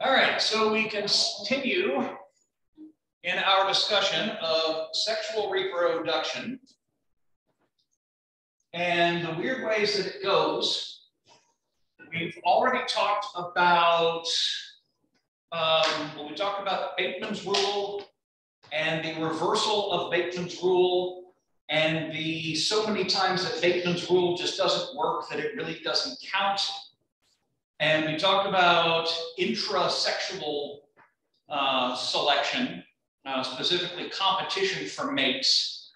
All right, so we continue in our discussion of sexual reproduction and the weird ways that it goes. We've already talked about, we talked about Bateman's rule and the reversal of Bateman's rule and the so many times that Bateman's rule just doesn't work that it really doesn't count. And we talked about intrasexual selection, specifically competition for mates.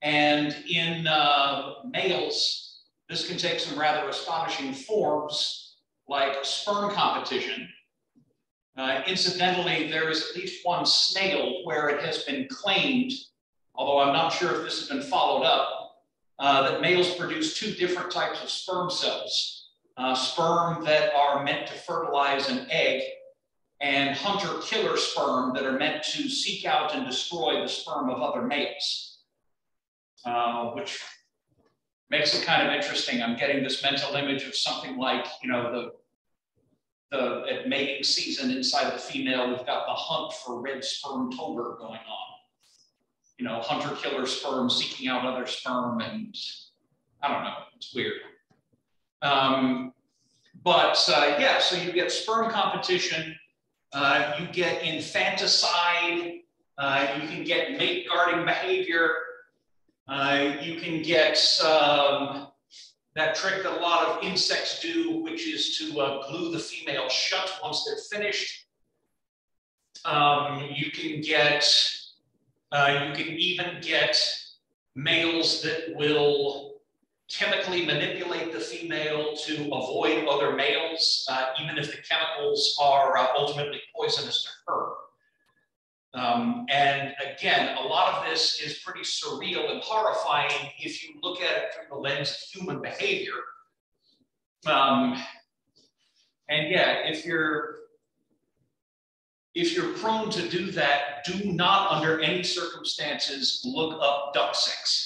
And in males, this can take some rather astonishing forms, like sperm competition. Incidentally, there is at least one snail where it has been claimed, although I'm not sure if this has been followed up, that males produce two different types of sperm cells. Sperm that are meant to fertilize an egg, and hunter-killer sperm that are meant to seek out and destroy the sperm of other males, which makes it kind of interesting. I'm getting this mental image of something like, you know, at mating season inside of the female, we've got the hunt for red sperm-tober going on. You know, hunter-killer sperm seeking out other sperm, and I don't know, it's weird. Yeah, so you get sperm competition, you get infanticide, you can get mate guarding behavior, you can get that trick that a lot of insects do, which is to glue the female shut once they're finished. You can even get males that will chemically manipulate the female to avoid other males, even if the chemicals are ultimately poisonous to her. And again, a lot of this is pretty surreal and horrifying if you look at it through the lens of human behavior. And yeah, if you're prone to do that, do not under any circumstances look up duck sex.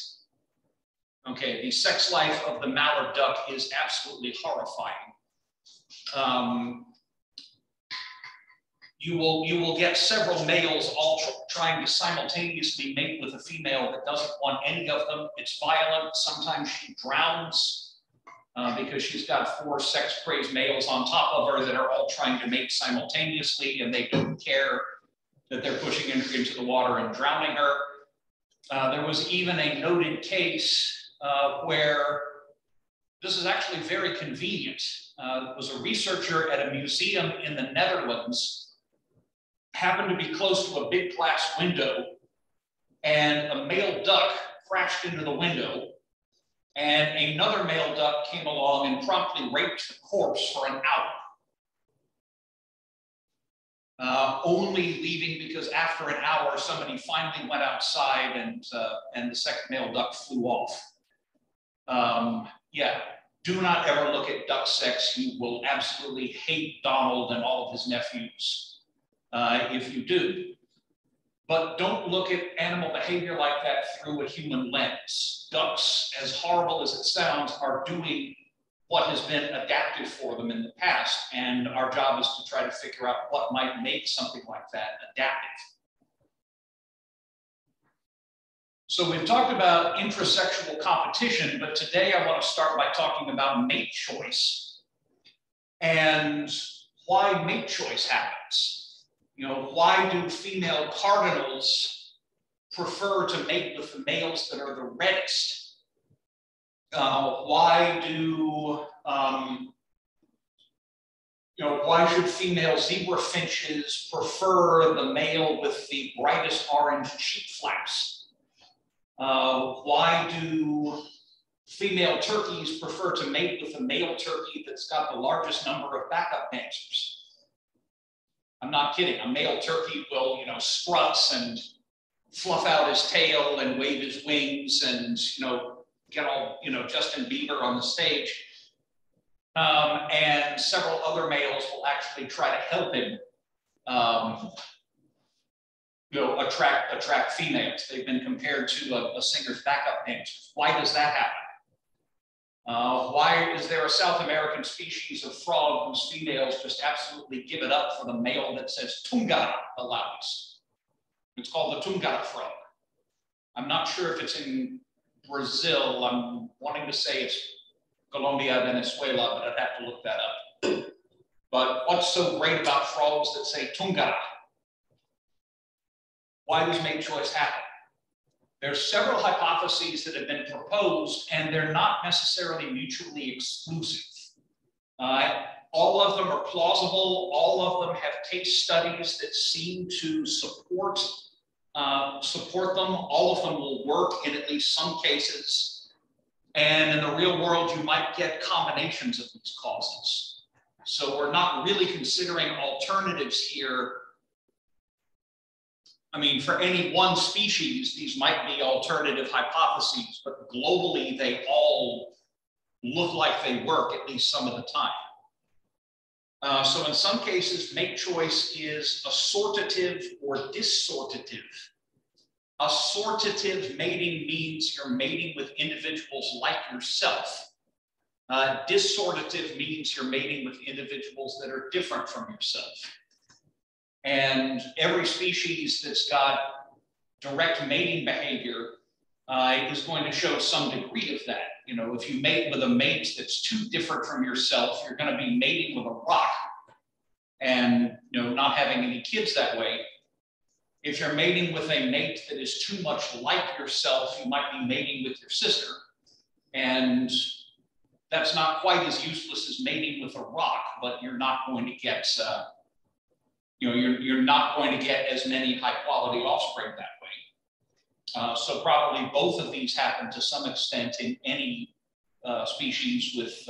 Okay, the sex life of the mallard duck is absolutely horrifying. You will get several males all trying to simultaneously mate with a female that doesn't want any of them. It's violent. Sometimes she drowns because she's got 4 sex-crazed males on top of her that are all trying to mate simultaneously, and they don't care that they're pushing her into the water and drowning her. There was even a noted case where this is actually very convenient. There was a researcher at a museum in the Netherlands, happened to be close to a big glass window, and a male duck crashed into the window, and another male duck came along and promptly raped the corpse for an hour. Only leaving because after an hour, somebody finally went outside and the second male duck flew off. Yeah, do not ever look at duck sex. You will absolutely hate Donald and all of his nephews if you do. But don't look at animal behavior like that through a human lens. Ducks, as horrible as it sounds, are doing what has been adaptive for them in the past, and our job is to try to figure out what might make something like that adaptive. So we've talked about intrasexual competition, but today I want to start by talking about mate choice and why mate choice happens. You know, why do female cardinals prefer to mate with the males that are the reddest? Why should female zebra finches prefer the male with the brightest orange cheek flaps? Why do female turkeys prefer to mate with a male turkey that's got the largest number of backup dancers? I'm not kidding. A male turkey will, you know, struts and fluff out his tail and wave his wings and, you know, get all, you know, Justin Bieber on the stage. And several other males will actually try to help him, you know, attract females. They've been compared to a singer's backup dancers. Why does that happen? Why is there a South American species of frog whose females just absolutely give it up for the male that says Tungara allows? It's called the Tungara frog. I'm not sure if it's in Brazil. I'm wanting to say it's Colombia, Venezuela, but I'd have to look that up. But what's so great about frogs that say Tungara? Why does mate choice happen? There's several hypotheses that have been proposed, and they're not necessarily mutually exclusive. All of them are plausible. All of them have case studies that seem to support them. All of them will work in at least some cases. And in the real world, you might get combinations of these causes. So we're not really considering alternatives here. I mean, for any one species, these might be alternative hypotheses, but globally, they all look like they work at least some of the time. So in some cases, mate choice is assortative or dissortative. Assortative mating means you're mating with individuals like yourself. Dissortative means you're mating with individuals that are different from yourself. And every species that's got direct mating behavior is going to show some degree of that. You know, if you mate with a mate that's too different from yourself, you're going to be mating with a rock and, you know, not having any kids that way. If you're mating with a mate that is too much like yourself, you might be mating with your sister. And that's not quite as useless as mating with a rock, but you're not going to get you're not going to get as many high quality offspring that way. So probably both of these happen to some extent in any species with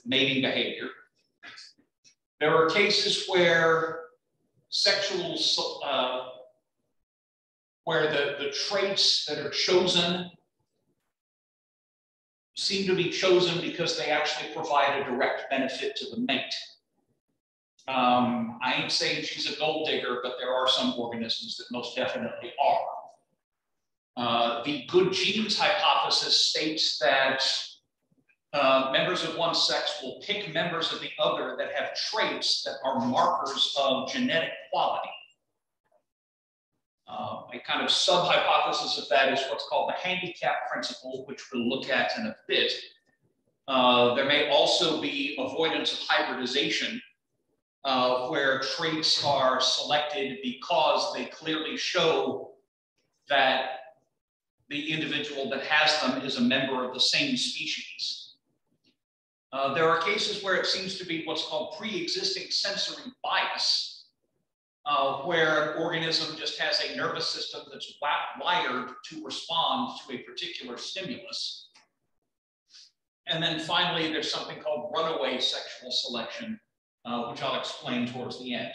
mating behavior. There are cases where where the traits that are chosen seem to be chosen because they actually provide a direct benefit to the mate. I ain't saying she's a gold digger, but there are some organisms that most definitely are. The good genes hypothesis states that members of one sex will pick members of the other that have traits that are markers of genetic quality. A kind of sub-hypothesis of that is what's called the handicap principle, which we'll look at in a bit. There may also be avoidance of hybridization, where traits are selected because they clearly show that the individual that has them is a member of the same species. There are cases where it seems to be what's called pre-existing sensory bias, where an organism just has a nervous system that's wired to respond to a particular stimulus. And then finally, there's something called runaway sexual selection, which I'll explain towards the end.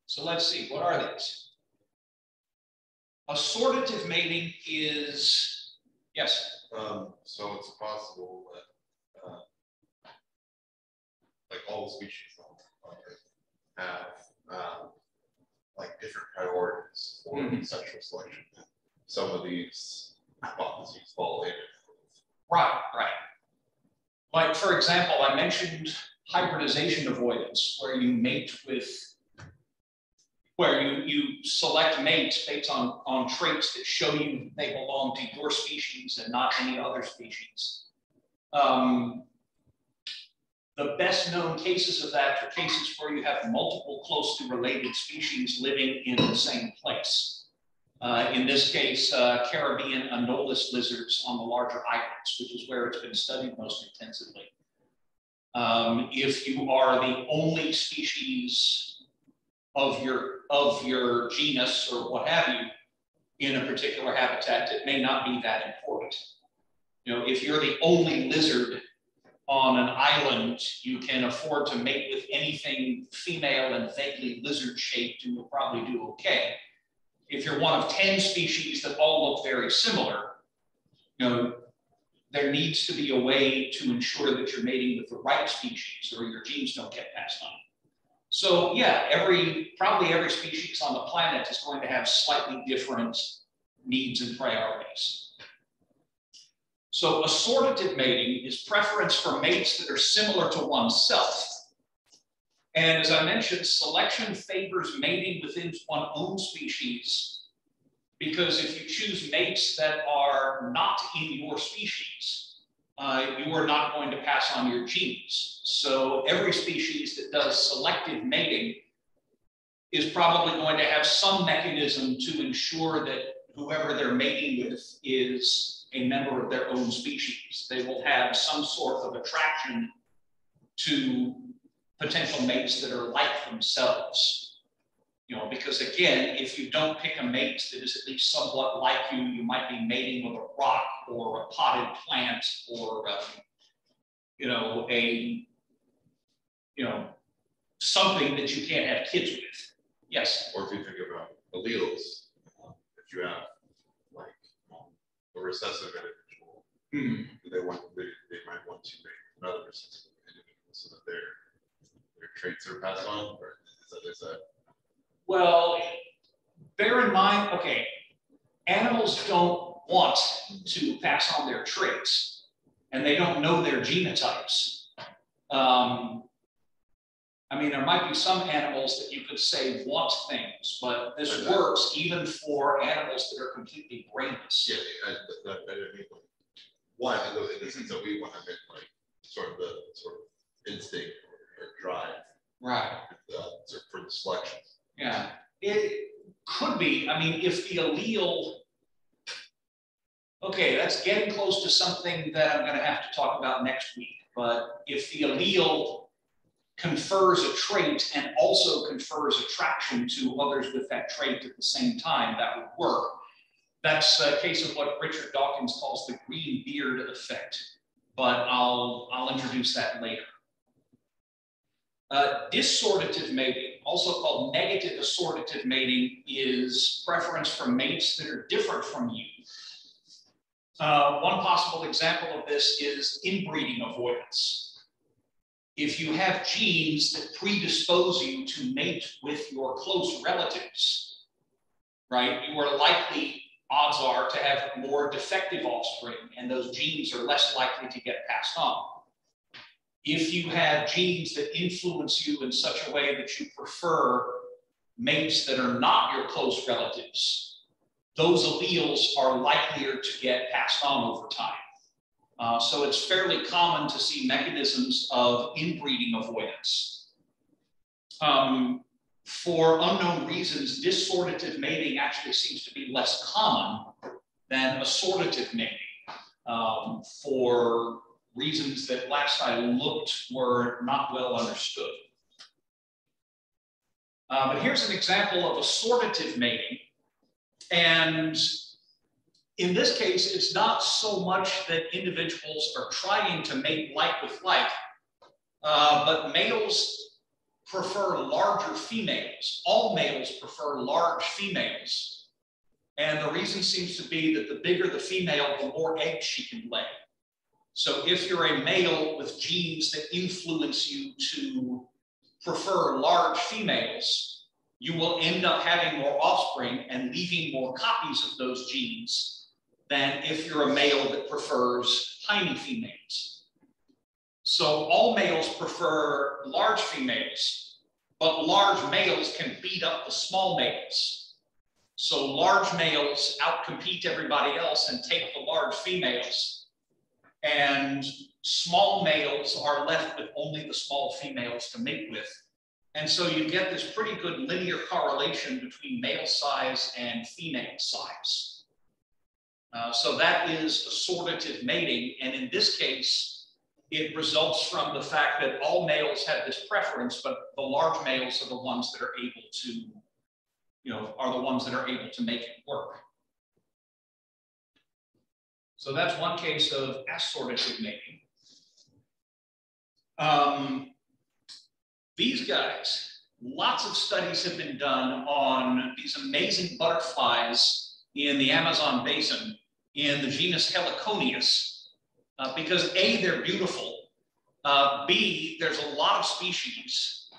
So let's see, what are these? Assortative mating is, yes? So it's possible that like all the species on Earth have like different priorities for sexual selection. Some of these hypotheses fall in. Right. Like, for example, I mentioned hybridization avoidance, where you mate with, where you select mates based on traits that show you they belong to your species and not any other species. The best known cases of that are cases where you have multiple closely related species living in the same place. In this case, Caribbean anolis lizards on the larger islands, which is where it's been studied most intensively. If you are the only species of your genus or what have you in a particular habitat, it may not be that important. You know, if you're the only lizard on an island, you can afford to mate with anything female and vaguely lizard-shaped, and you'll probably do okay. If you're one of 10 species that all look very similar, you know, there needs to be a way to ensure that you're mating with the right species or your genes don't get passed on. So yeah, probably every species on the planet is going to have slightly different needs and priorities. So assortative mating is preference for mates that are similar to oneself. And as I mentioned, selection favors mating within one's own species, because if you choose mates that are not in your species, you are not going to pass on your genes. So every species that does selective mating is probably going to have some mechanism to ensure that whoever they're mating with is a member of their own species. They will have some sort of attraction to potential mates that are like themselves. You know, because again, if you don't pick a mate that is at least somewhat like you, you might be mating with a rock or a potted plant or, something that you can't have kids with. Yes? Or if you think about alleles, if you have like a recessive individual, they might want to make another recessive individual so that their traits are passed on, or is that Well, bear in mind, okay, animals don't want to pass on their traits, and they don't know their genotypes. I mean, there might be some animals that you could say want things, but this works even for animals that are completely brainless. Yeah, I didn't mean like one in the sense that we want to make like sort of instinct or drive, right? For the selection. Yeah, it could be. I mean, if the allele, okay, that's getting close to something that I'm going to have to talk about next week. But if the allele confers a trait and also confers attraction to others with that trait at the same time, that would work. That's a case of what Richard Dawkins calls the green beard effect, but I'll introduce that later. Disortative mating, also called negative assortative mating, is preference for mates that are different from you. One possible example of this is inbreeding avoidance. If you have genes that predispose you to mate with your close relatives, right, you are likely, odds are, to have more defective offspring, and those genes are less likely to get passed on. If you have genes that influence you in such a way that you prefer mates that are not your close relatives, those alleles are likelier to get passed on over time. So it's fairly common to see mechanisms of inbreeding avoidance. For unknown reasons, disortative mating actually seems to be less common than assortative mating, for reasons that last I looked were not well understood. But here's an example of assortative mating. And in this case, it's not so much that individuals are trying to mate like with like, but males prefer larger females. All males prefer large females. And the reason seems to be that the bigger the female, the more eggs she can lay. So if you're a male with genes that influence you to prefer large females, you will end up having more offspring and leaving more copies of those genes than if you're a male that prefers tiny females. So all males prefer large females, but large males can beat up the small males. So large males outcompete everybody else and take the large females, and small males are left with only the small females to mate with. And so you get this pretty good linear correlation between male size and female size. So that is assortative mating, and in this case, it results from the fact that all males have this preference, but the large males are the ones that are able to, make it work. So that's one case of assortative mating. These guys, lots of studies have been done on these amazing butterflies in the Amazon basin in the genus Heliconius, because A, they're beautiful, B, there's a lot of species,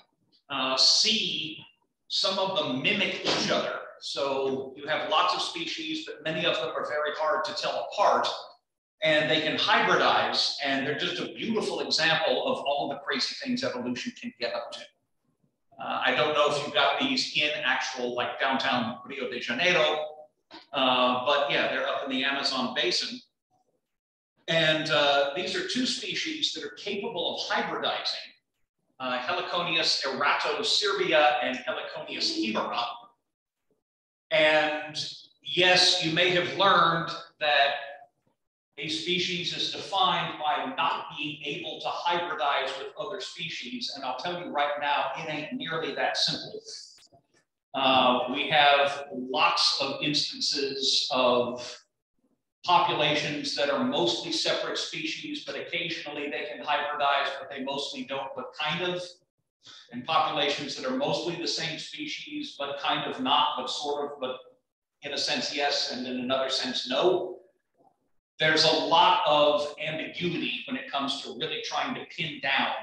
C, some of them mimic each other. So you have lots of species, but many of them are very hard to tell apart. and they can hybridize, and they're just a beautiful example of all the crazy things evolution can get up to. I don't know if you've got these in actual, like downtown Rio de Janeiro, but yeah, they're up in the Amazon basin. And these are two species that are capable of hybridizing, Heliconius eratosyrvia and Heliconius hemera. And yes, you may have learned that a species is defined by not being able to hybridize with other species. And I'll tell you right now, it ain't nearly that simple. We have lots of instances of populations that are mostly separate species, but occasionally they can hybridize, but they mostly don't, but kind of. And populations that are mostly the same species, but kind of not, but sort of, but in a sense, yes, and in another sense, no. There's a lot of ambiguity when it comes to really trying to pin down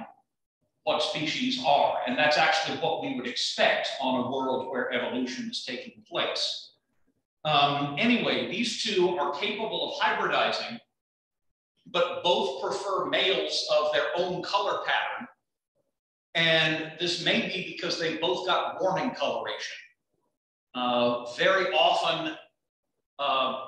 what species are. And that's actually what we would expect on a world where evolution is taking place. Anyway, these two are capable of hybridizing, but both prefer males of their own color pattern. And this may be because they both got warning coloration. Very often,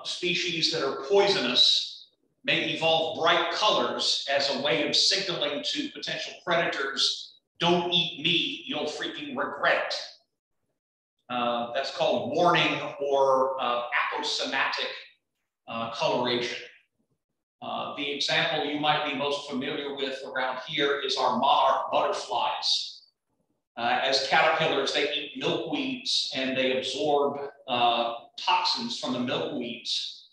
species that are poisonous may evolve bright colors as a way of signaling to potential predators, don't eat me, you'll freaking regret it. That's called warning or aposematic coloration. The example you might be most familiar with around here is our monarch butterflies. As caterpillars, they eat milkweeds and they absorb toxins from the milkweeds.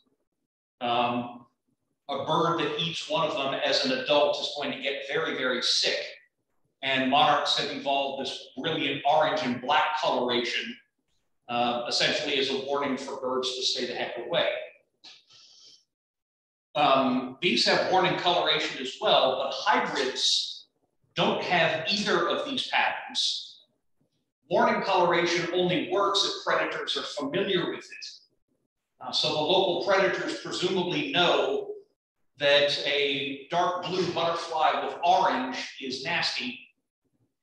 A bird that eats one of them as an adult is going to get very, very sick. And monarchs have evolved this brilliant orange and black coloration, essentially as a warning for birds to stay the heck away. These have warning coloration as well, but hybrids don't have either of these patterns. Warning coloration only works if predators are familiar with it. So the local predators presumably know that a dark blue butterfly with orange is nasty,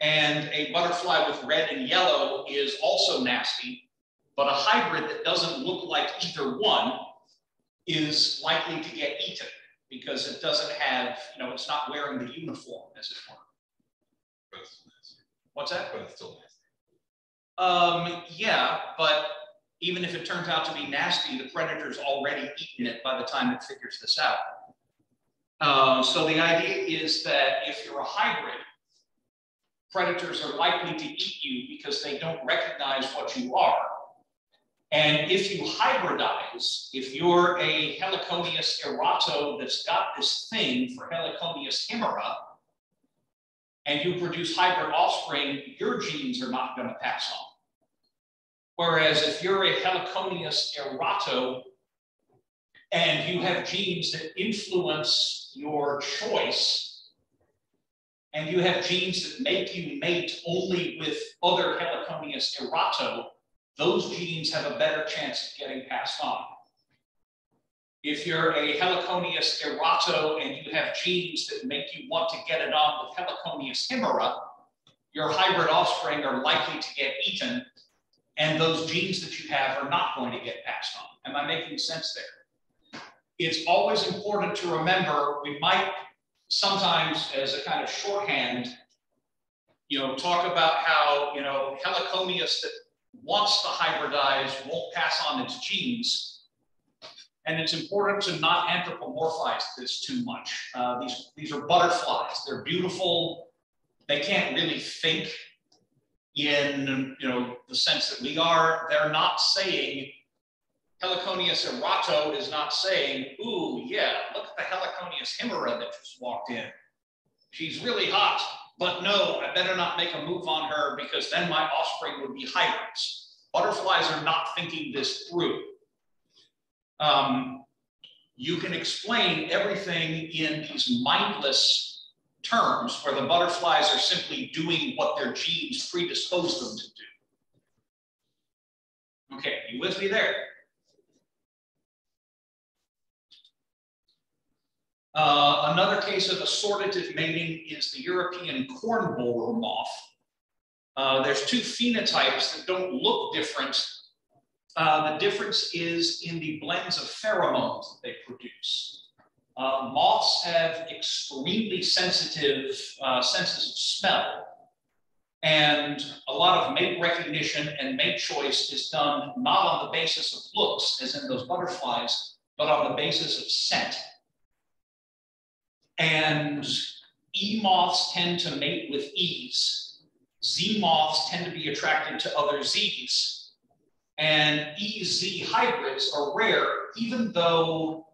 and a butterfly with red and yellow is also nasty, but a hybrid that doesn't look like either one is likely to get eaten because it doesn't have, it's not wearing the uniform, as it were. But it's still nasty. What's that? But it's still nasty. Yeah, but even if it turns out to be nasty, the predator's already eaten it by the time it figures this out. So the idea is that if you're a hybrid, predators are likely to eat you because they don't recognize what you are. And if you hybridize, if you're a Heliconius erato that's got this thing for Heliconius hemera, and you produce hybrid offspring, your genes are not going to pass on. Whereas if you're a Heliconius erato and you have genes that influence your choice, and you have genes that make you mate only with other Heliconius erato, those genes have a better chance of getting passed on. If you're a Heliconius erato and you have genes that make you want to get it on with Heliconius hemera, your hybrid offspring are likely to get eaten, and those genes that you have are not going to get passed on. Am I making sense there? It's always important to remember, we might sometimes, as a kind of shorthand, talk about how, Heliconius that wants to hybridize won't pass on its genes. And it's important to not anthropomorphize this too much. These are butterflies. They're beautiful. They can't really think in the sense that we are. They're not saying, Heliconius erato is not saying, ooh, yeah, look at the Heliconius hemera that just walked in. She's really hot, but no, I better not make a move on her because then my offspring would be hybrids. Butterflies are not thinking this through. You can explain everything in these mindless terms where the butterflies are simply doing what their genes predispose them to do. Okay, you with me there? Another case of assortative mating is the European corn borer moth. There's two phenotypes that don't look different. The difference is in the blends of pheromones that they produce. Moths have extremely sensitive senses of smell, and a lot of mate recognition and mate choice is done not on the basis of looks, as in those butterflies, but on the basis of scent. And E moths tend to mate with E's. Z moths tend to be attracted to other Z's. And EZ hybrids are rare, even though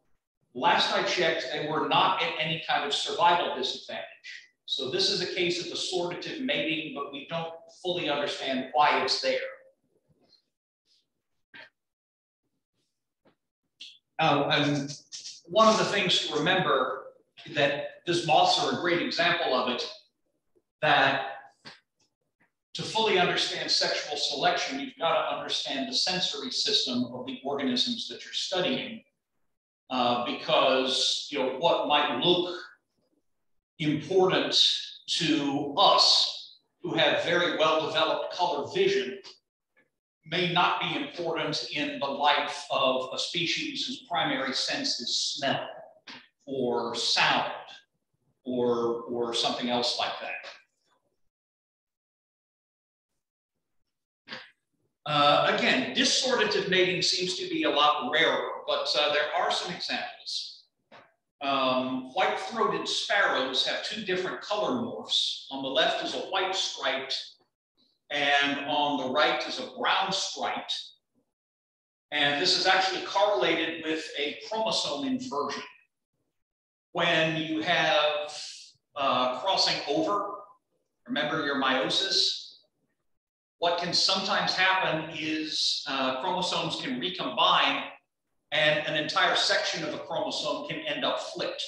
last I checked, they were not at any kind of survival disadvantage. So this is a case of assortative mating, but we don't fully understand why it's there. And one of the things to remember that these moths are a great example of it, that to fully understand sexual selection, you've got to understand the sensory system of the organisms that you're studying, because what might look important to us who have very well-developed color vision may not be important in the life of a species whose primary sense is smell or sound or something else like that. Again, dissortative mating seems to be a lot rarer, but there are some examples. White-throated sparrows have two different color morphs. On the left is a white striped, and on the right is a brown striped. And this is actually correlated with a chromosome inversion. When you have crossing over, remember your meiosis, what can sometimes happen is chromosomes can recombine and an entire section of a chromosome can end up flipped,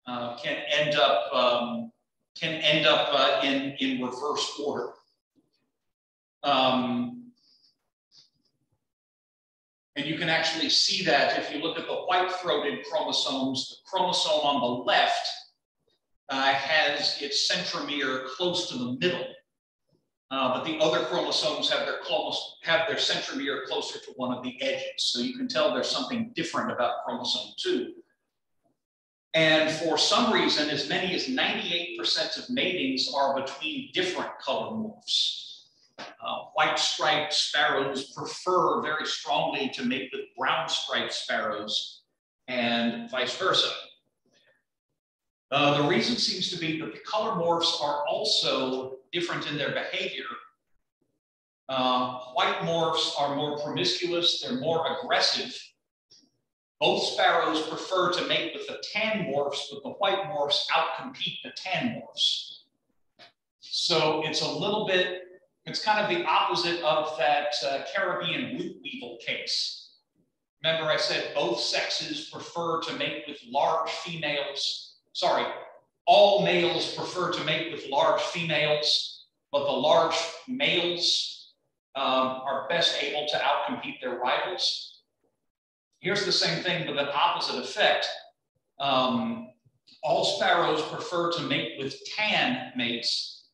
can end up in reverse order. And you can actually see that if you look at the white-throated chromosomes. The chromosome on the left has its centromere close to the middle, but the other chromosomes have their centromere closer to one of the edges. So you can tell there's something different about chromosome 2. And for some reason, as many as 98% of matings are between different color morphs. White-striped sparrows prefer very strongly to mate with brown-striped sparrows, and vice versa. The reason seems to be that the color morphs are also different in their behavior. White morphs are more promiscuous, they're more aggressive. Both sparrows prefer to mate with the tan morphs, but the white morphs outcompete the tan morphs. So it's a little bit, it's kind of the opposite of that Caribbean root weevil case. Remember I said both sexes prefer to mate with large females. Sorry, all males prefer to mate with large females, but the large males are best able to outcompete their rivals. Here's the same thing with an opposite effect. All sparrows prefer to mate with tan mates,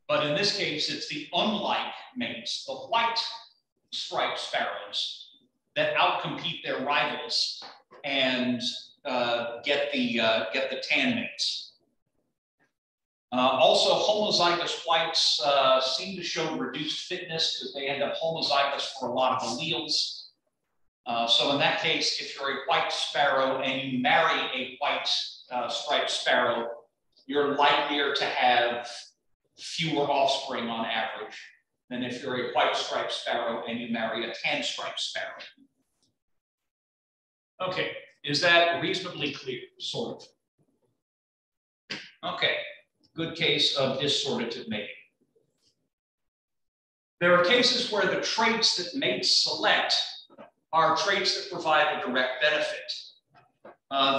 but in this case, it's the unlike mates, the white striped sparrows, that outcompete their rivals and get the tan mates. Also, homozygous whites seem to show reduced fitness because they end up homozygous for a lot of alleles. So in that case, if you're a white sparrow and you marry a white striped sparrow, you're likelier to have fewer offspring on average than if you're a white striped sparrow and you marry a tan striped sparrow. Okay, is that reasonably clear, sort of? Okay, good case of dissortative mating. There are cases where the traits that mates select are traits that provide a direct benefit.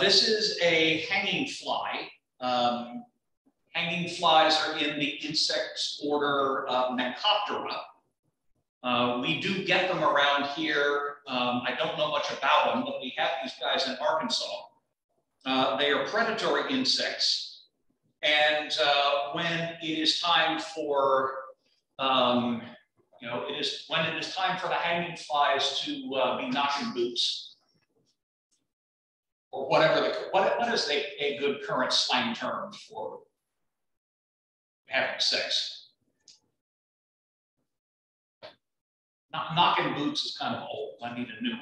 This is a hanging fly. Hanging flies are in the insects order Macoptera. We do get them around here. I don't know much about them, but we have these guys in Arkansas. They are predatory insects. And when it is time for, when it is time for the hanging flies to be knocking boots, or whatever what is a good current slang term for having sex? Knocking boots is kind of old. I need a new one.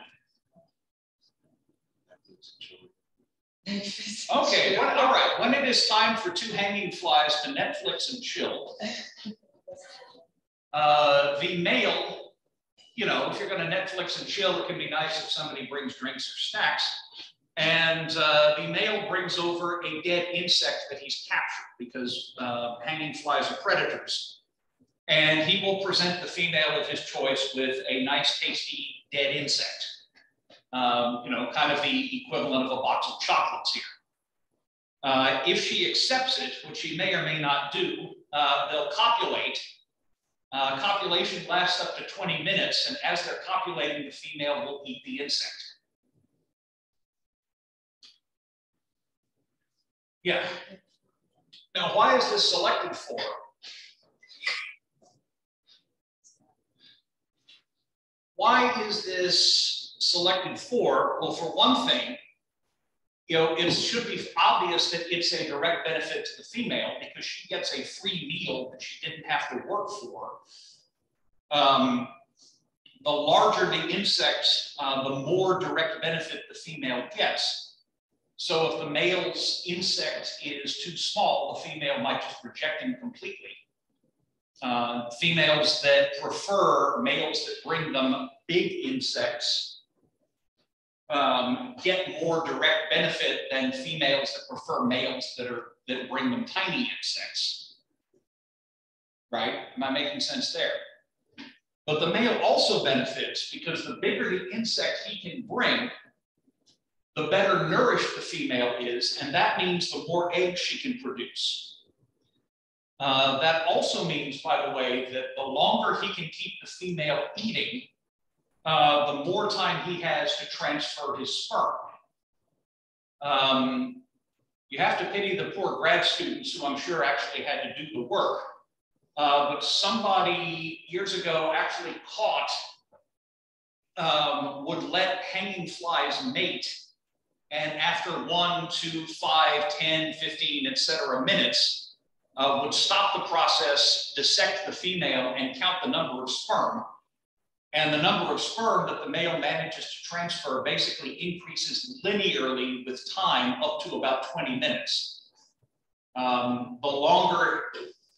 Okay, all right. When it is time for two hanging flies to Netflix and chill, the male, if you're going to Netflix and chill, it can be nice if somebody brings drinks or snacks. And the male brings over a dead insect that he's captured, because hanging flies are predators. And he will present the female of his choice with a nice, tasty, dead insect. Kind of the equivalent of a box of chocolates here. If she accepts it, which she may or may not do, they'll copulate. Copulation lasts up to 20 minutes, and as they're copulating, the female will eat the insect. Yeah. Now, why is this selected for? Why is this selected for? Well, for one thing, it should be obvious that it's a direct benefit to the female, because she gets a free meal that she didn't have to work for. The larger the insects, the more direct benefit the female gets. So if the male's insect is too small, the female might just reject him completely. Females that prefer males that bring them big insects get more direct benefit than females that prefer males that bring them tiny insects. Right? Am I making sense there? But the male also benefits, because the bigger the insect he can bring, the better nourished the female is, and that means the more eggs she can produce. That also means, by the way, that the longer he can keep the female eating, the more time he has to transfer his sperm. You have to pity the poor grad students who I'm sure actually had to do the work. But somebody years ago actually caught, would let hanging flies mate, and after 1, 2, 5, 10, 15, etc. minutes, would stop the process, dissect the female, and count the number of sperm. And the number of sperm that the male manages to transfer basically increases linearly with time up to about 20 minutes. The longer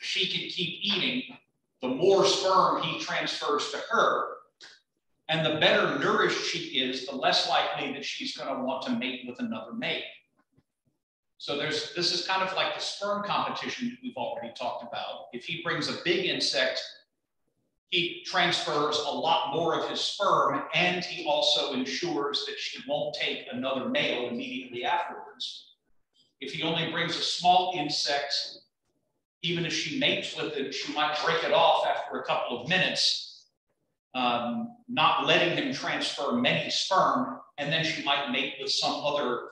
she can keep eating, the more sperm he transfers to her. And the better nourished she is, the less likely that she's going to want to mate with another male. So this is kind of like the sperm competition that we've already talked about. If he brings a big insect, he transfers a lot more of his sperm, and he also ensures that she won't take another male immediately afterwards. If he only brings a small insect, even if she mates with it, she might break it off after a couple of minutes, not letting him transfer many sperm, and then she might mate with some other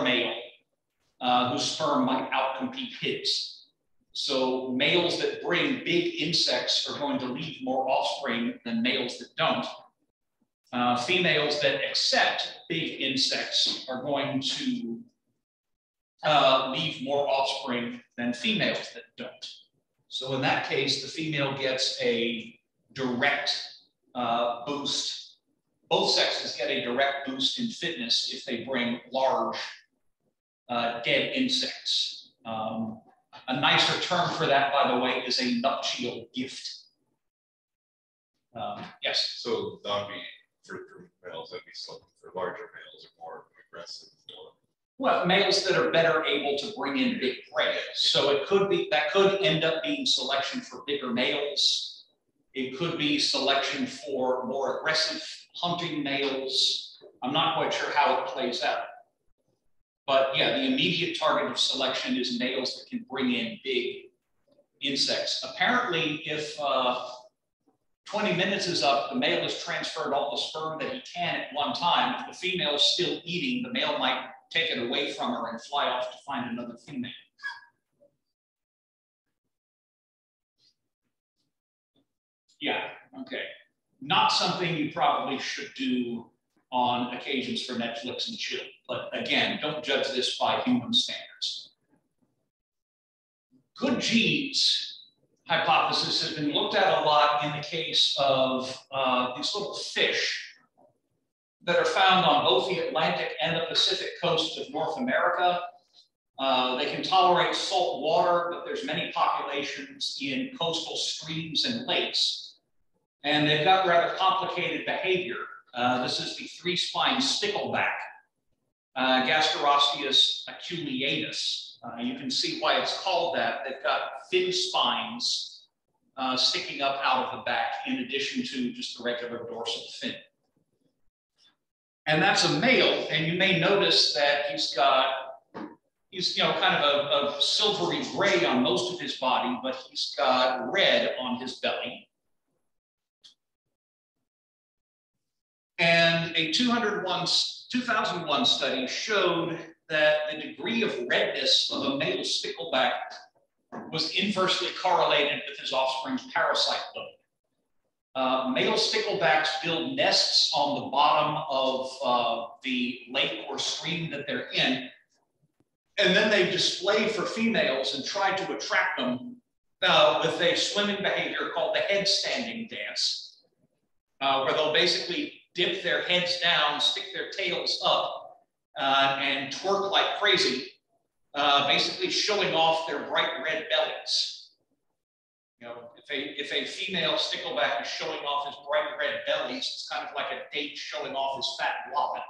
male whose sperm might outcompete his. So males that bring big insects are going to leave more offspring than males that don't. Females that accept big insects are going to leave more offspring than females that don't. So in that case, the female gets a direct boost. Both sexes get a direct boost in fitness if they bring large dead insects. A nicer term for that, by the way, is a nuptial gift. Yes? So that would be, for males, that'd be something for larger males or more aggressive. Well, males that are better able to bring in big prey. So it could be, that could end up being selection for bigger males. It could be selection for more aggressive hunting males. I'm not quite sure how it plays out. But yeah, the immediate target of selection is males that can bring in big insects. Apparently, if 20 minutes is up, the male has transferred all the sperm that he can at one time. If the female is still eating, the male might take it away from her and fly off to find another female. Yeah, okay. Not something you probably should do on occasions for Netflix and chill. But again, don't judge this by human standards. Good genes hypothesis has been looked at a lot in the case of these little fish that are found on both the Atlantic and the Pacific coast of North America. They can tolerate salt water, but there's many populations in coastal streams and lakes. And they've got rather complicated behavior. This is the three-spine stickleback, Gasterosteus aculeatus. You can see why it's called that. They've got thin spines sticking up out of the back in addition to just the regular dorsal fin. And that's a male, and you may notice that he's kind of a silvery gray on most of his body, but he's got red on his belly. And a 2001 study showed that the degree of redness of a male stickleback was inversely correlated with his offspring's parasite load. Male sticklebacks build nests on the bottom of the lake or stream that they're in, and then they display for females and try to attract them with a swimming behavior called the head standing dance, where they'll basically dip their heads down, stick their tails up, and twerk like crazy, basically showing off their bright red bellies. You know, if a female stickleback is showing off his bright red bellies, it's kind of like a date showing off his fat wallet.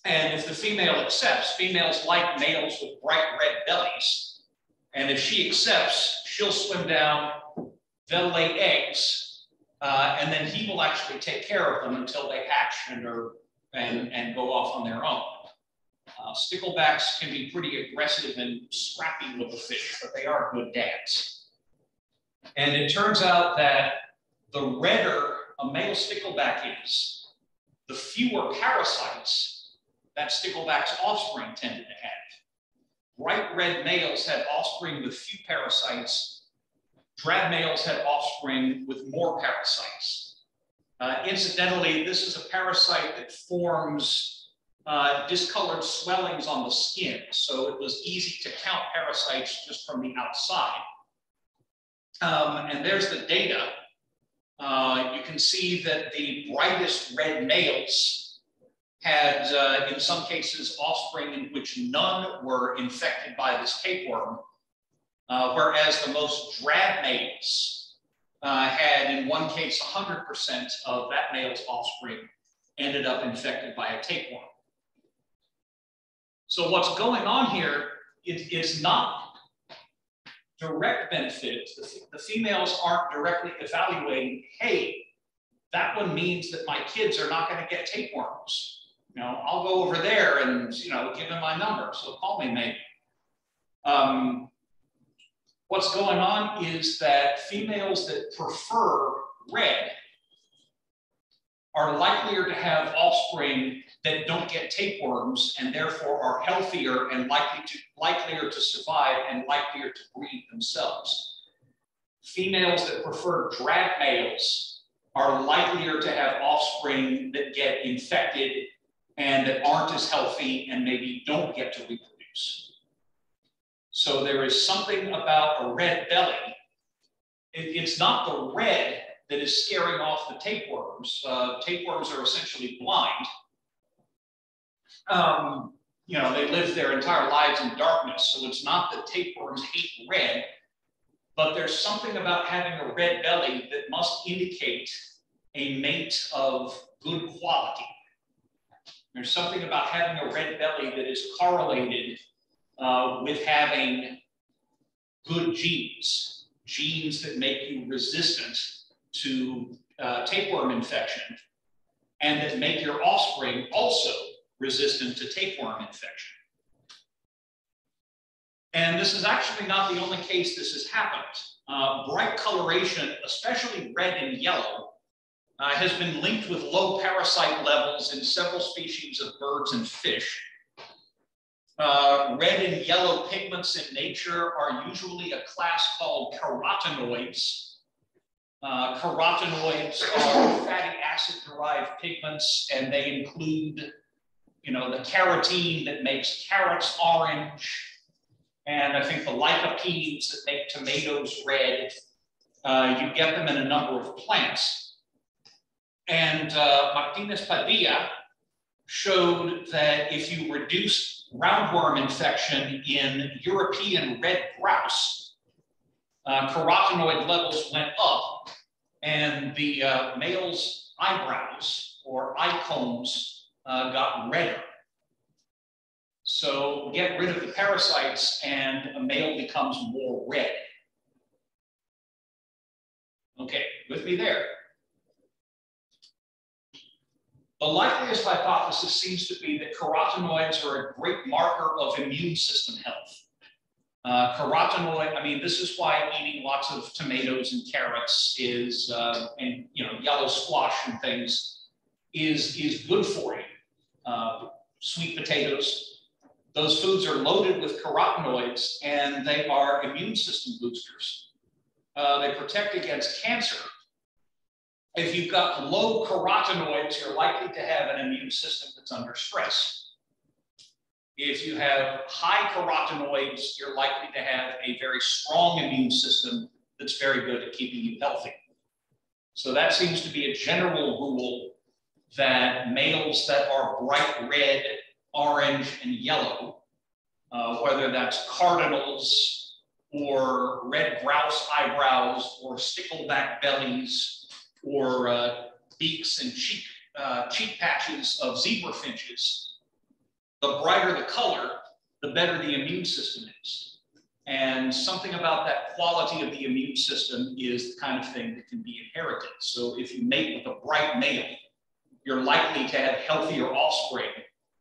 And if the female accepts, females like males with bright red bellies, and if she accepts, she'll swim down, they'll lay eggs, and then he will actually take care of them until they hatch and go off on their own. Sticklebacks can be pretty aggressive and scrappy with the fish, but they are good dads. And it turns out that the redder a male stickleback is, the fewer parasites that stickleback's offspring tended to have. Bright red males had offspring with few parasites. Drab males had offspring with more parasites. Incidentally, this is a parasite that forms discolored swellings on the skin, so it was easy to count parasites just from the outside. And there's the data. You can see that the brightest red males had, in some cases, offspring in which none were infected by this tapeworm, whereas the most drab males had, in one case, 100% of that male's offspring ended up infected by a tapeworm. So what's going on here is not direct benefit. The females aren't directly evaluating, hey, that one means that my kids are not going to get tapeworms. You know, I'll go over there and, you know, give them my number, so call me maybe. What's going on is that females that prefer red are likelier to have offspring that don't get tapeworms and therefore are healthier and likelier to survive and likelier to breed themselves. Females that prefer drab males are likelier to have offspring that get infected and that aren't as healthy and maybe don't get to reproduce. So there is something about a red belly. It's not the red that is scaring off the tapeworms. Tapeworms are essentially blind. You know, they live their entire lives in darkness, so it's not that tapeworms hate red, but there's something about having a red belly that must indicate a mate of good quality. There's something about having a red belly that is correlated with having good genes, genes that make you resistant to tapeworm infection, and that make your offspring also resistant to tapeworm infection. And this is actually not the only case this has happened. bright coloration, especially red and yellow, has been linked with low parasite levels in several species of birds and fish. Red and yellow pigments in nature are usually a class called carotenoids. Carotenoids are fatty acid-derived pigments, and they include, you know, the carotene that makes carrots orange, and I think the lycopenes that make tomatoes red. You get them in a number of plants. And Martinez Padilla showed that if you reduce roundworm infection in European red grouse, carotenoid levels went up, and the male's eyebrows or eye combs got redder. So get rid of the parasites and a male becomes more red. Okay, with me there. The likeliest hypothesis seems to be that carotenoids are a great marker of immune system health. Carotenoid, I mean, this is why eating lots of tomatoes and carrots is, and you know, yellow squash and things is good for you. Sweet potatoes, those foods are loaded with carotenoids and they are immune system boosters. They protect against cancer. If you've got low carotenoids, you're likely to have an immune system that's under stress. If you have high carotenoids, you're likely to have a very strong immune system that's very good at keeping you healthy. So that seems to be a general rule that males that are bright red, orange, and yellow, whether that's cardinals or red grouse eyebrows or stickleback bellies, or beaks and cheek patches of zebra finches, the brighter the color, the better the immune system is. And something about that quality of the immune system is the kind of thing that can be inherited. So if you mate with a bright male, you're likely to have healthier offspring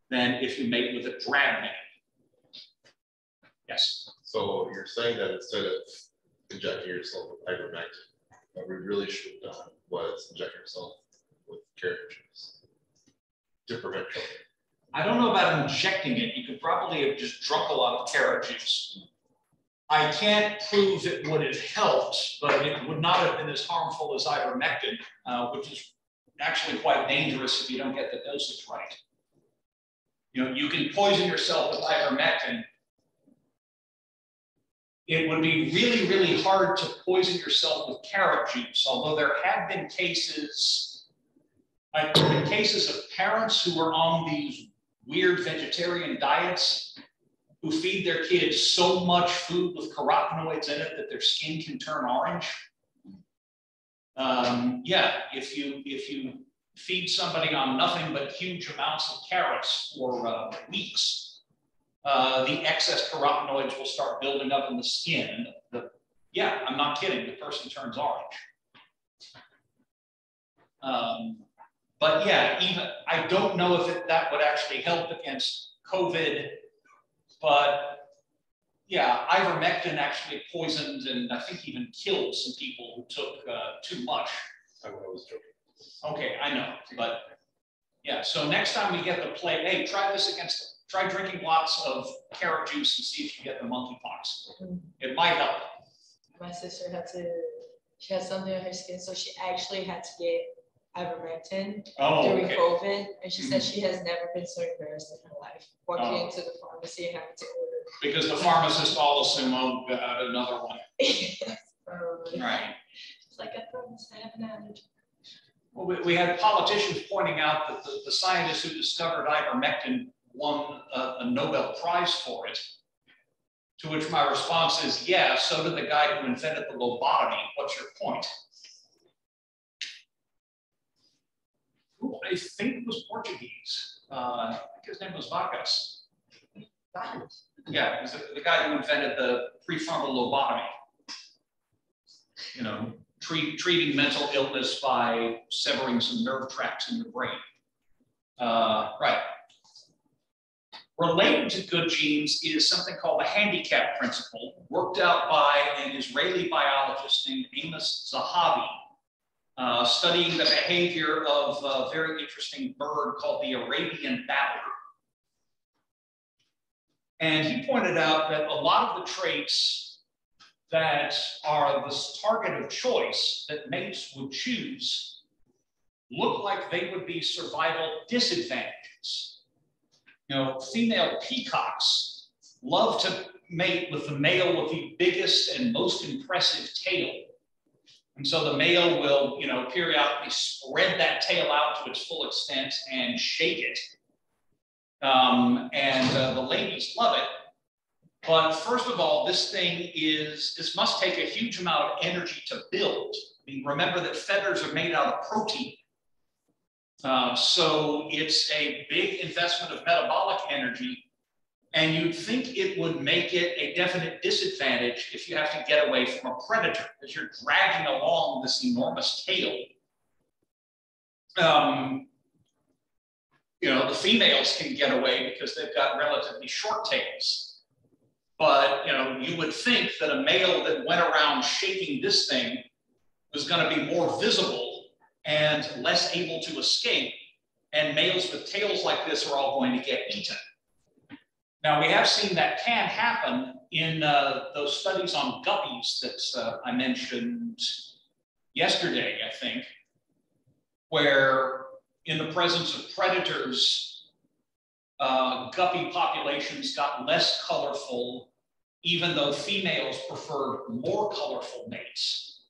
than if you mate with a drab male. Yes? So you're saying that instead of injecting yourself with ivermectin, what we really should have done was inject yourself with carrot juice to prevent choking. I don't know about injecting it. You could probably have just drunk a lot of carrot juice. I can't prove it would have helped, but it would not have been as harmful as ivermectin, which is actually quite dangerous if you don't get the dosage right. You know, you can poison yourself with ivermectin. It would be really, really hard to poison yourself with carrot juice, although there have been cases, of parents who are on these weird vegetarian diets who feed their kids so much food with carotenoids in it that their skin can turn orange. Yeah, if you feed somebody on nothing but huge amounts of carrots for weeks, the excess carotenoids will start building up in the skin. Yeah, I'm not kidding, the person turns orange. But yeah, even I don't know if that would actually help against COVID, but yeah, ivermectin actually poisoned and I think even killed some people who took too much. I was joking. Okay, I know, but yeah, so next time we get the plague, hey, try drinking lots of carrot juice and see if you get the monkeypox. It might help. My sister she had something on her skin, so she actually had to get ivermectin during COVID. And she said she has never been so embarrassed in her life, walking into the pharmacy and having to order. Because the pharmacist all assume another one. Right. It's like, I promise I have an allergy. Well, we had politicians pointing out that the scientists who discovered ivermectin won a Nobel Prize for it, to which my response is, yeah, so did the guy who invented the lobotomy. What's your point? Who I think was Portuguese. I think his name was Vargas. Yeah, he's the guy who invented the prefrontal lobotomy. You know, treating mental illness by severing some nerve tracts in your brain. Right. Related to good genes is something called the handicap principle, worked out by an Israeli biologist named Amos Zahavi, studying the behavior of a very interesting bird called the Arabian babbler. And he pointed out that a lot of the traits that are the target of choice that mates would choose look like they would be survival disadvantages. You know, female peacocks love to mate with the male with the biggest and most impressive tail. And so the male will, you know, periodically spread that tail out to its full extent and shake it. The ladies love it. But first of all, this must take a huge amount of energy to build. I mean, remember that feathers are made out of protein. So it's a big investment of metabolic energy. And you'd think it would make it a definite disadvantage if you have to get away from a predator, because you're dragging along this enormous tail. You know, the females can get away because they've got relatively short tails. But, you know, you would think that a male that went around shaking this thing was going to be more visible and less able to escape. And males with tails like this are all going to get eaten. Now, we have seen that can happen in those studies on guppies that I mentioned yesterday, I think, where in the presence of predators, guppy populations got less colorful, even though females preferred more colorful mates.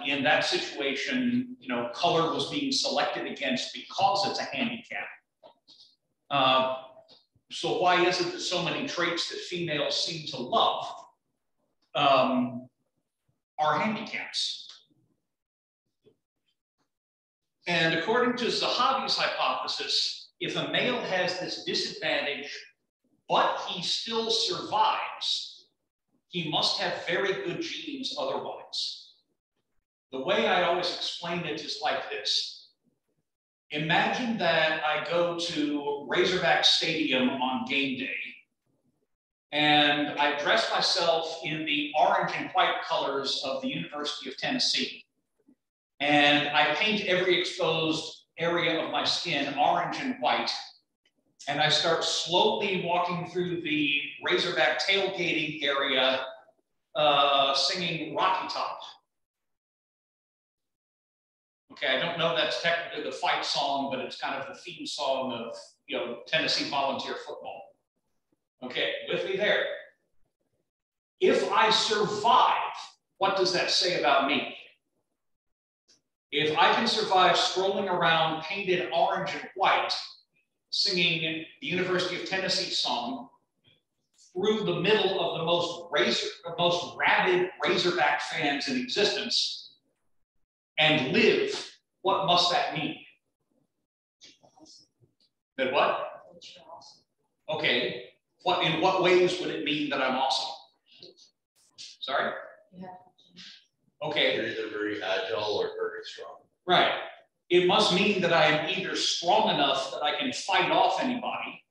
In that situation, you know, color was being selected against because it's a handicap. So why is it that so many traits that females seem to love are handicaps? And according to Zahavi's hypothesis, if a male has this disadvantage, but he still survives, he must have very good genes otherwise. The way I always explain it is like this. Imagine that I go to Razorback Stadium on game day, and I dress myself in the orange and white colors of the University of Tennessee. And I paint every exposed area of my skin orange and white. And I start slowly walking through the Razorback tailgating area, singing Rocky Top. Okay, I don't know that's technically the fight song, but it's kind of the theme song of, you know, Tennessee volunteer football. Okay, with me there. If I survive, what does that say about me? If I can survive strolling around painted orange and white, singing the University of Tennessee song through the middle of the most rabid Razorback fans in existence, and live, what must that mean? That what? Okay, in what ways would it mean that I'm awesome? Sorry? Yeah. Okay. You're either very agile or very strong. Right. It must mean that I am either strong enough that I can fight off anybody,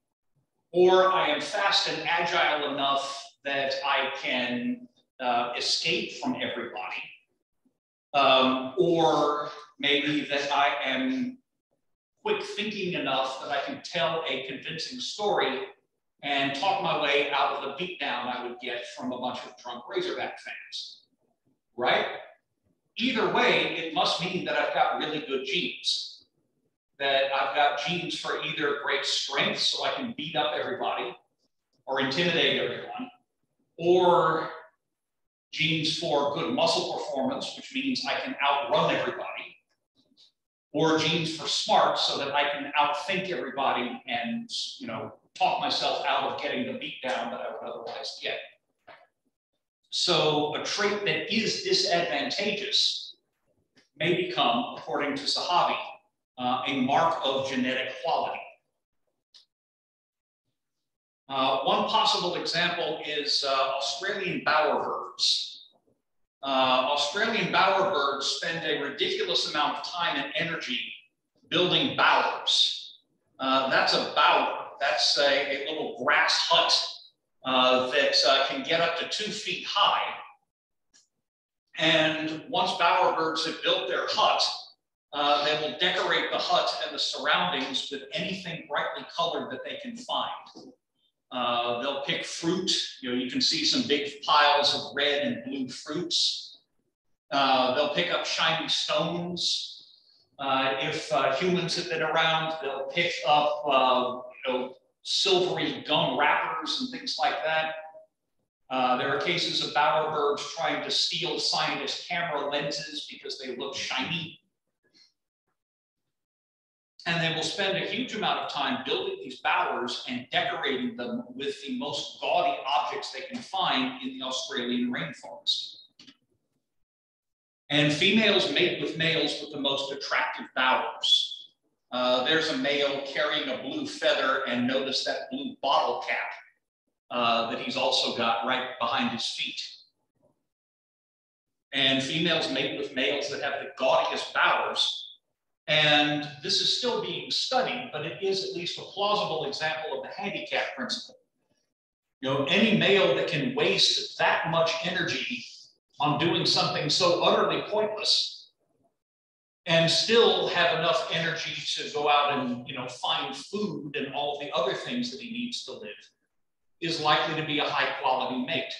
or I am fast and agile enough that I can escape from everybody. Or maybe that I am quick thinking enough that I can tell a convincing story and talk my way out of the beatdown I would get from a bunch of drunk Razorback fans. Right? Either way, it must mean that I've got really good genes. That I've got genes for either great strength, so I can beat up everybody or intimidate everyone, or genes for good muscle performance, which means I can outrun everybody, or genes for smart, so that I can outthink everybody and, you know, talk myself out of getting the beat down that I would otherwise get. So a trait that is disadvantageous may become, according to Zahavi, a mark of genetic quality. One possible example is Australian bowerbirds. Australian bowerbirds spend a ridiculous amount of time and energy building bowers. That's a bower. That's a little grass hut that can get up to 2 feet high. And once bowerbirds have built their hut, they will decorate the hut and the surroundings with anything brightly colored that they can find. They'll pick fruit. You can see some big piles of red and blue fruits. They'll pick up shiny stones. If humans have been around, they'll pick up silvery gum wrappers and things like that. There are cases of bowerbirds trying to steal scientist camera lenses because they look shiny. And they will spend a huge amount of time building these bowers and decorating them with the most gaudy objects they can find in the Australian rainforest. And females mate with males with the most attractive bowers. There's a male carrying a blue feather, and notice that blue bottle cap that he's also got right behind his feet. And females mate with males that have the gaudiest bowers. And this is still being studied, but it is at least a plausible example of the handicap principle. Any male that can waste that much energy on doing something so utterly pointless and still have enough energy to go out and find food and all of the other things that he needs to live is likely to be a high quality mate.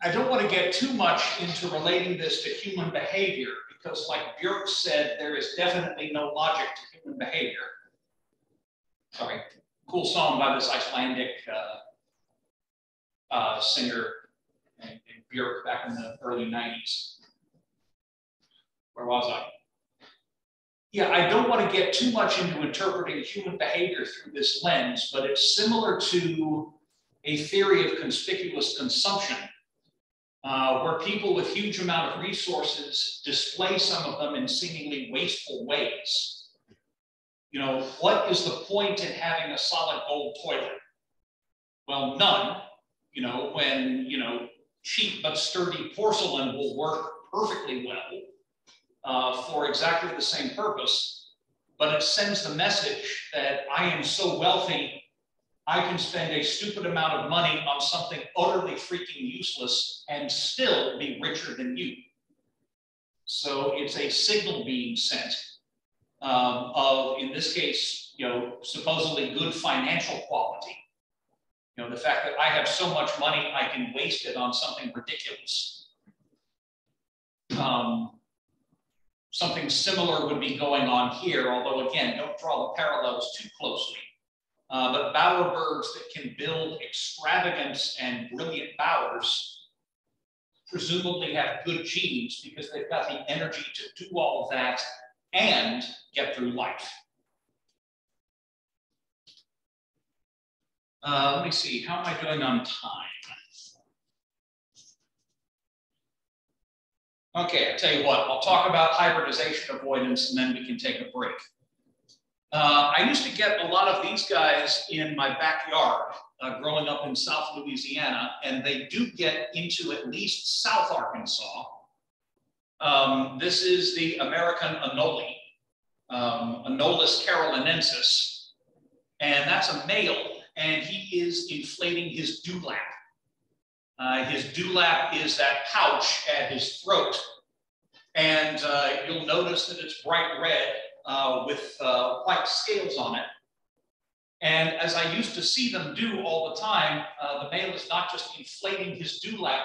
I don't want to get too much into relating this to human behavior because, like Björk said, there is definitely no logic to human behavior. Sorry, cool song by this Icelandic singer and Björk back in the early 90s. Where was I? Yeah, I don't want to get too much into interpreting human behavior through this lens, but it's similar to a theory of conspicuous consumption, where people with huge amount of resources display some of them in seemingly wasteful ways. What is the point in having a solid gold toilet? Well, none. When cheap but sturdy porcelain will work perfectly well for exactly the same purpose, but it sends the message that I am so wealthy I can spend a stupid amount of money on something utterly freaking useless and still be richer than you. So it's a signal being sent of, in this case, supposedly good financial quality. The fact that I have so much money, I can waste it on something ridiculous. Something similar would be going on here, although again, don't draw the parallels too closely. But bowerbirds that can build extravagant and brilliant bowers presumably have good genes because they've got the energy to do all of that and get through life. Let me see, how am I doing on time? Okay, I'll tell you what, I'll talk about hybridization avoidance and then we can take a break. I used to get a lot of these guys in my backyard growing up in South Louisiana, and they do get into at least South Arkansas. This is the American anole, Anolis carolinensis, and that's a male, and he is inflating his dewlap. His dewlap is that pouch at his throat, and you'll notice that it's bright red with white scales on it. And as I used to see them do all the time, the male is not just inflating his dewlap,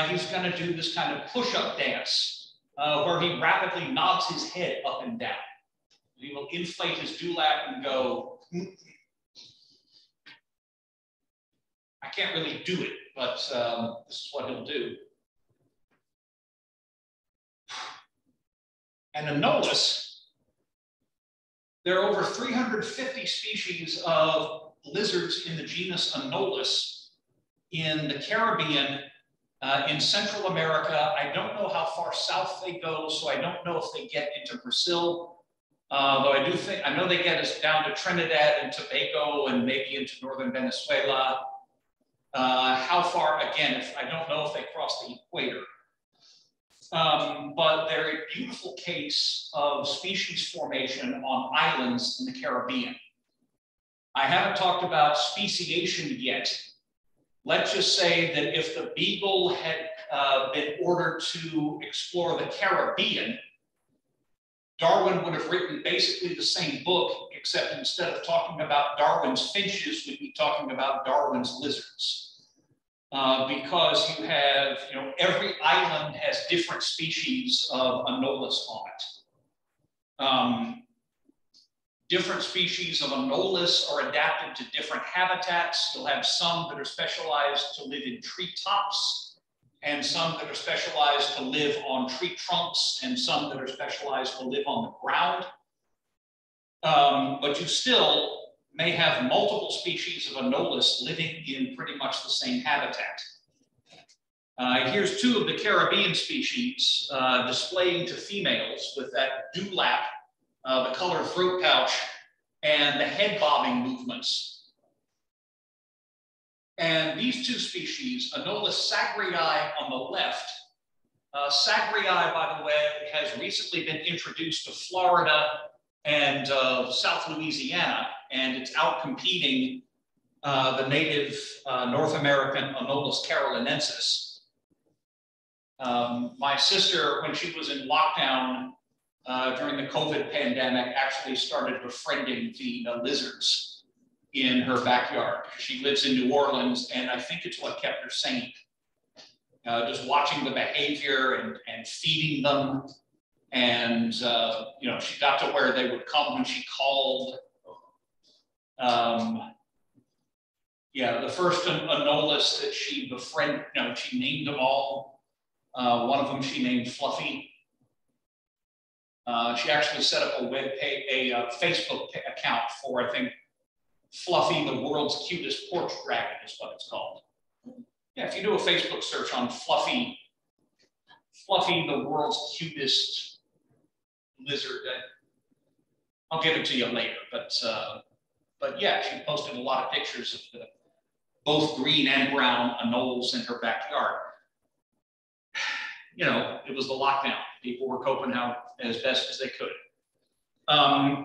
he's going to do this kind of push-up dance where he rapidly nods his head up and down. He will inflate his dewlap and go, I can't really do it, but this is what he'll do. And Anolis, there are over 350 species of lizards in the genus Anolis in the Caribbean, in Central America. I don't know how far south they go, so I don't know if they get into Brazil. Though I know they get us down to Trinidad and Tobago and maybe into northern Venezuela. How far, again, I don't know if they cross the equator. But they're a beautiful case of species formation on islands in the Caribbean. I haven't talked about speciation yet, let's just say that if the beagle had been ordered to explore the Caribbean, Darwin would have written basically the same book, except instead of talking about Darwin's finches, we'd be talking about Darwin's lizards. Because you have, every island has different species of Anolis on it. Different species of Anolis are adapted to different habitats. You'll have some that are specialized to live in treetops, and some that are specialized to live on tree trunks, and some that are specialized to live on the ground. But you still may have multiple species of Anolis living in pretty much the same habitat. Here's two of the Caribbean species displaying to females with that dewlap, the colored throat pouch, and the head bobbing movements. And these two species, Anolis sagrii on the left, sagrii, by the way, has recently been introduced to Florida and South Louisiana, and it's out competing the native North American Anolis carolinensis. My sister, when she was in lockdown during the COVID pandemic, actually started befriending the lizards in her backyard. She lives in New Orleans, and I think it's what kept her sane. Just watching the behavior and feeding them. And, she got to where they would come when she called. The first Anolis that she befriended, she named them all. One of them she named Fluffy. She actually set up a Facebook account for, I think, Fluffy, the world's cutest porch dragon is what it's called. Yeah, if you do a Facebook search on Fluffy, the world's cutest lizard, I'll give it to you later. But yeah, she posted a lot of pictures of both green and brown anoles in her backyard. It was the lockdown. People were coping out as best as they could.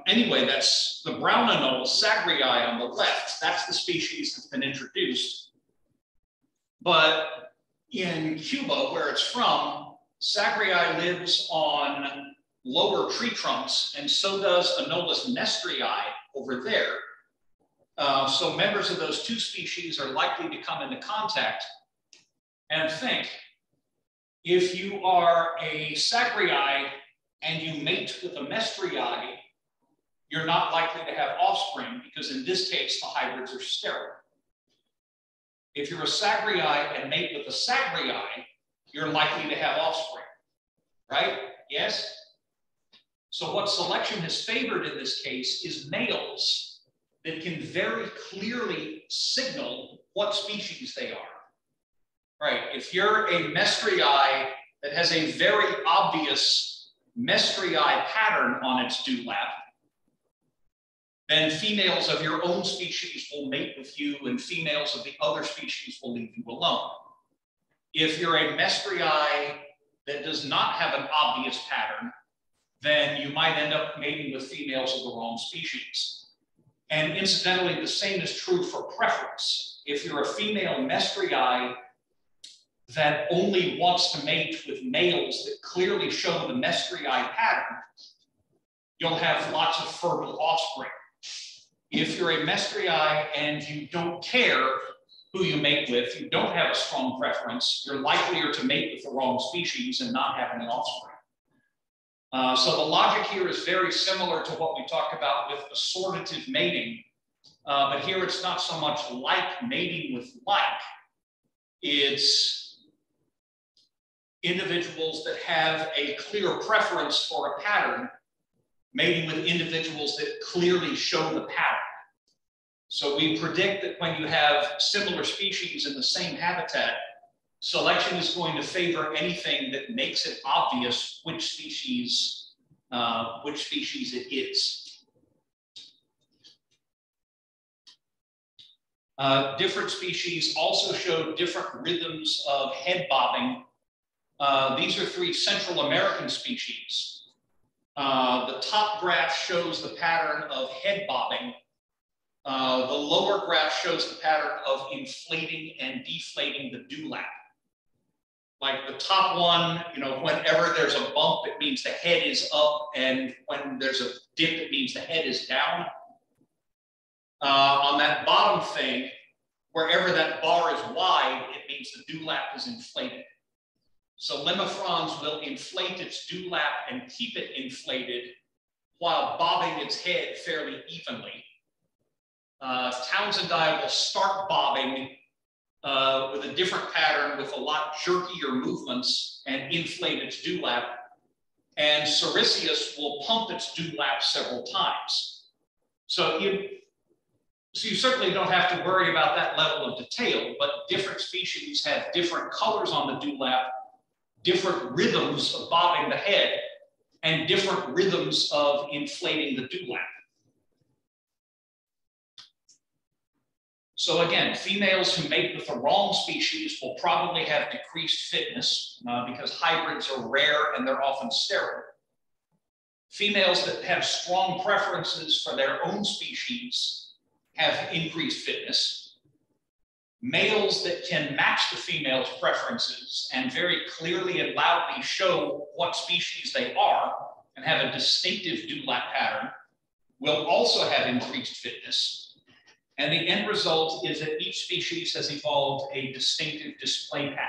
Anyway, that's the brown anole, sagrii on the left. That's the species that's been introduced. But in Cuba, where it's from, sagrii lives on lower tree trunks, and so does Anolis nestrii over there. So members of those two species are likely to come into contact. And think, if you are a sagrii and you mate with a nestrii, you're not likely to have offspring because in this case, the hybrids are sterile. If you're a sagrii and mate with a sagrii, you're likely to have offspring, right? Yes? So what selection has favored in this case is males that can very clearly signal what species they are. Right, if you're a nestrii that has a very obvious nestrii pattern on its dewlap, then females of your own species will mate with you and females of the other species will leave you alone. If you're a nestrii that does not have an obvious pattern, then you might end up mating with females of the wrong species. And incidentally, the same is true for preference. If you're a female nestrii that only wants to mate with males that clearly show the nestrii pattern, you'll have lots of fertile offspring. If you're a nestrii and you don't care who you mate with, you don't have a strong preference, you're likelier to mate with the wrong species and not have any offspring. So the logic here is very similar to what we talked about with assortative mating, but here it's not so much like mating with like, it's individuals that have a clear preference for a pattern mating with individuals that clearly show the pattern. So we predict that when you have similar species in the same habitat, selection is going to favor anything that makes it obvious which species it is. Different species also show different rhythms of head bobbing. These are 3 Central American species. The top graph shows the pattern of head bobbing. The lower graph shows the pattern of inflating and deflating the dewlap. Like the top one, you know, whenever there's a bump, it means the head is up, and when there's a dip, it means the head is down. On that bottom thing, wherever that bar is wide, it means the dewlap is inflated. So lemifrons will inflate its dewlap and keep it inflated while bobbing its head fairly evenly. Townsendii will start bobbing with a different pattern with a lot jerkier movements and inflate its dewlap. And Siricius will pump its dewlap several times. So you certainly don't have to worry about that level of detail, but different species have different colors on the dewlap, different rhythms of bobbing the head, and different rhythms of inflating the dewlap. So again, females who mate with the wrong species will probably have decreased fitness because hybrids are rare and they're often sterile. Females that have strong preferences for their own species have increased fitness. Males that can match the female's preferences and very clearly and loudly show what species they are and have a distinctive dewlap pattern will also have increased fitness. And the end result is that each species has evolved a distinctive display pattern.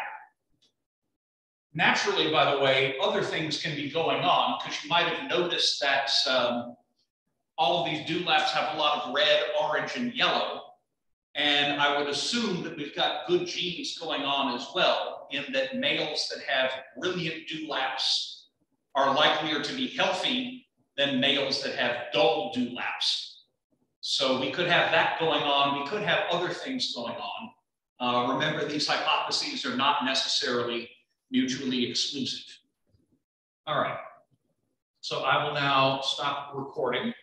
Naturally, by the way, other things can be going on, because you might have noticed that all of these dewlaps have a lot of red, orange, and yellow. And I would assume that we've got good genes going on as well, in that males that have brilliant dewlaps are likelier to be healthy than males that have dull dewlaps. So we could have that going on. We could have other things going on. Remember, these hypotheses are not necessarily mutually exclusive. All right. So I will now stop recording.